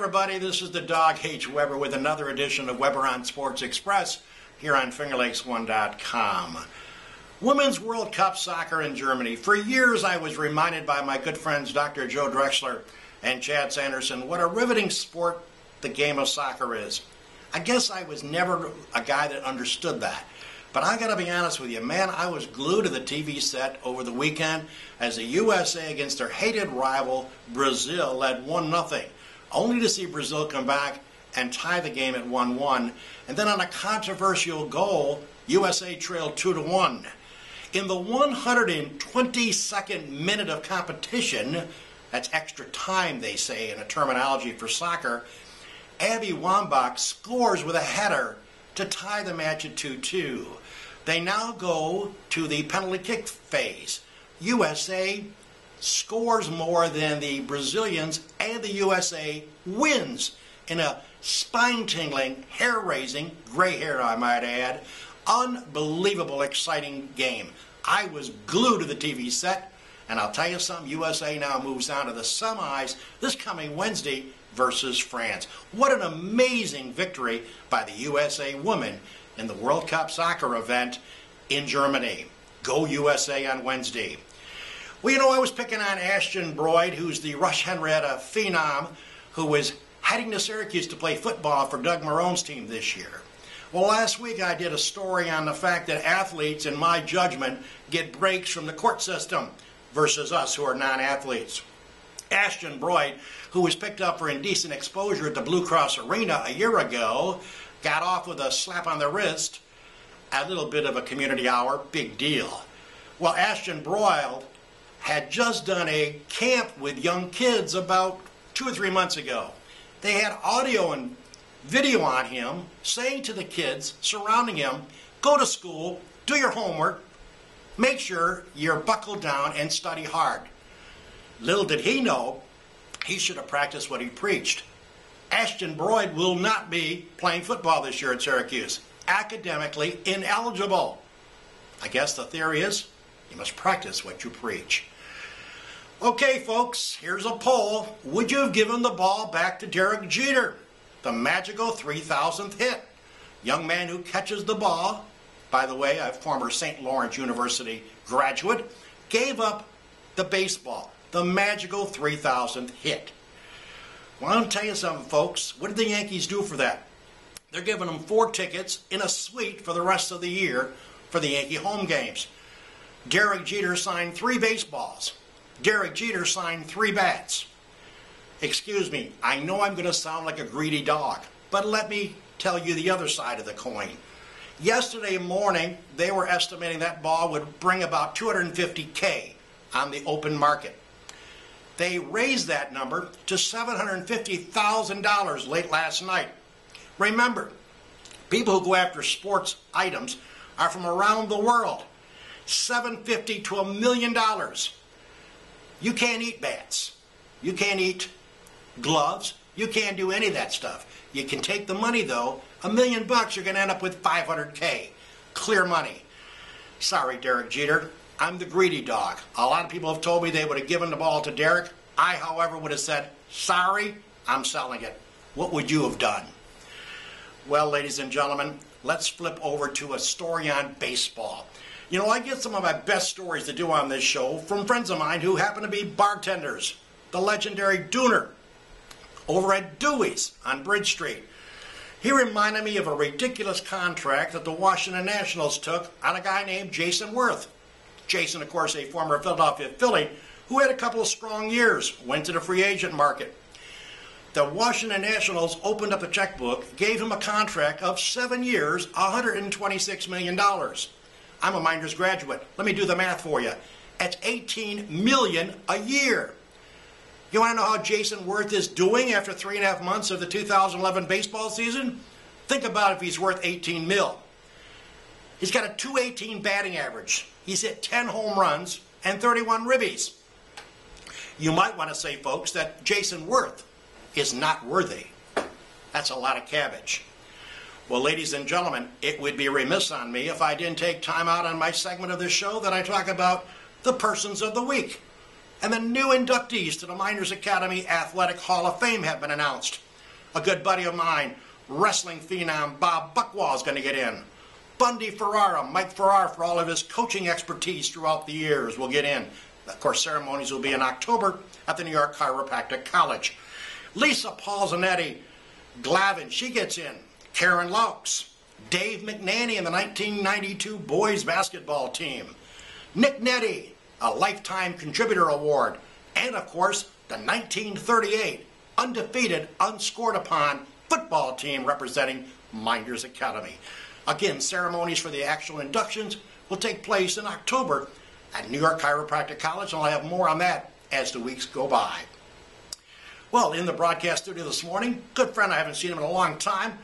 everybody, this is the Dog H. Weber with another edition of Weber on Sports Express here on FingerLakes1.com. Women's World Cup soccer in Germany. For years I was reminded by my good friends Dr. Joe Drexler and Chad Sanderson what a riveting sport the game of soccer is. I guess I was never a guy that understood that. But I gotta be honest with you, man, I was glued to the TV set over the weekend as the USA against their hated rival Brazil led 1-0, only to see Brazil come back and tie the game at 1-1, and then on a controversial goal, USA trailed 2-1. In the 122nd minute of competition, that's extra time they say in a terminology for soccer, Abby Wambach scores with a header to tie the match at 2-2. They now go to the penalty kick phase. USA scores more than the Brazilians, and the USA wins in a spine-tingling, hair-raising, gray hair I might add, unbelievable, exciting game. I was glued to the TV set, and I'll tell you something, USA now moves on to the semis this coming Wednesday versus France. What an amazing victory by the USA women in the World Cup soccer event in Germany. Go USA on Wednesday. Well, you know, I was picking on Ashton Broyd, who's the Rush Henrietta phenom, who was heading to Syracuse to play football for Doug Marone's team this year. Well, last week I did a story on the fact that athletes, in my judgment, get breaks from the court system versus us who are non-athletes. Ashton Broyd, who was picked up for indecent exposure at the Blue Cross Arena a year ago, got off with a slap on the wrist, a little bit of a community hour, big deal. Well, Ashton Broyd had just done a camp with young kids about 2 or 3 months ago. They had audio and video on him saying to the kids surrounding him, go to school, do your homework, make sure you're buckled down and study hard. Little did he know, he should have practiced what he preached. Ashton Broyd will not be playing football this year at Syracuse. Academically ineligible. I guess the theory is you must practice what you preach. Okay, folks, here's a poll. Would you have given the ball back to Derek Jeter? The magical 3,000th hit. Young man who catches the ball, by the way, a former St. Lawrence University graduate, gave up the baseball. The magical 3,000th hit. Well, I'll tell you something, folks. What did the Yankees do for that? They're giving them 4 tickets in a suite for the rest of the year for the Yankee home games. Derek Jeter signed 3 baseballs. Derek Jeter signed 3 bats. Excuse me, I know I'm going to sound like a greedy dog, but let me tell you the other side of the coin. Yesterday morning, they were estimating that ball would bring about $250K on the open market. They raised that number to $750,000 late last night. Remember, people who go after sports items are from around the world. $750,000 to $1 million. You can't eat bats. You can't eat gloves. You can't do any of that stuff. You can take the money though. $1 million, you're going to end up with $500K. Clear money. Sorry, Derek Jeter. I'm the greedy dog. A lot of people have told me they would have given the ball to Derek. I, however, would have said, sorry, I'm selling it. What would you have done? Well, ladies and gentlemen, let's flip over to a story on baseball. You know, I get some of my best stories to do on this show from friends of mine who happen to be bartenders. The legendary Dooner over at Dewey's on Bridge Street. He reminded me of a ridiculous contract that the Washington Nationals took on a guy named Jayson Werth. Jayson, of course, a former Philadelphia Philly who had a couple of strong years, went to the free agent market. The Washington Nationals opened up the checkbook, gave him a contract of 7 years, $126 million. I'm a Mynderse graduate. Let me do the math for you. That's $18 million a year. You want to know how Jayson Werth is doing after 3.5 months of the 2011 baseball season? Think about if he's worth $18 million. He's got a .218 batting average. He's hit 10 home runs and 31 ribbies. You might want to say, folks, that Jayson Werth is not worthy. That's a lot of cabbage. Well, ladies and gentlemen, it would be remiss on me if I didn't take time out on my segment of this show that I talk about the persons of the week. And the new inductees to the Mynderse Academy Athletic Hall of Fame have been announced. A good buddy of mine, wrestling phenom Bob Buckwall, is going to get in. Bundy Ferrara, Mike Ferrara, for all of his coaching expertise throughout the years, will get in. Of course, ceremonies will be in October at the New York Chiropractic College. Lisa Paulzanetti Glavin, she gets in. Karen Laux, Dave McNanny in the 1992 boys basketball team. Nick Nettie, a Lifetime Contributor Award. And, of course, the 1938 undefeated, unscored upon football team representing Mynderse Academy. Again, ceremonies for the actual inductions will take place in October at New York Chiropractic College, and I'll have more on that as the weeks go by. Well, in the broadcast studio this morning, good friend, I haven't seen him in a long time,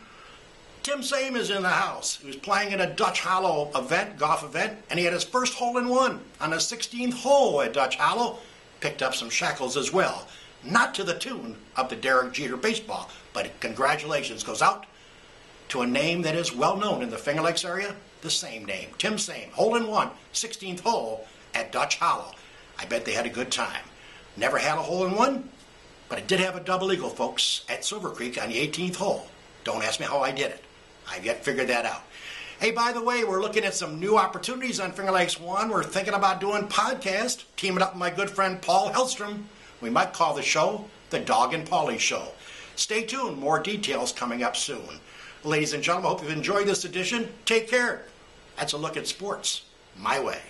Tim Same is in the house. He was playing in a Dutch Hollow event, golf event, and he had his first hole-in-one on the 16th hole at Dutch Hollow. Picked up some shackles as well. Not to the tune of the Derek Jeter baseball, but congratulations goes out to a name that is well known in the Finger Lakes area, the same name, Tim Same, hole-in-one, 16th hole at Dutch Hollow. I bet they had a good time. Never had a hole-in-one, but I did have a double eagle, folks, at Silver Creek on the 18th hole. Don't ask me how I did it. I've yet figured that out. Hey, by the way, we're looking at some new opportunities on Finger Lakes One. We're thinking about doing podcast, teaming up with my good friend Paul Hellstrom. We might call the show the Dog and Paulie Show. Stay tuned. More details coming up soon. Ladies and gentlemen, I hope you've enjoyed this edition. Take care. That's a look at sports my way.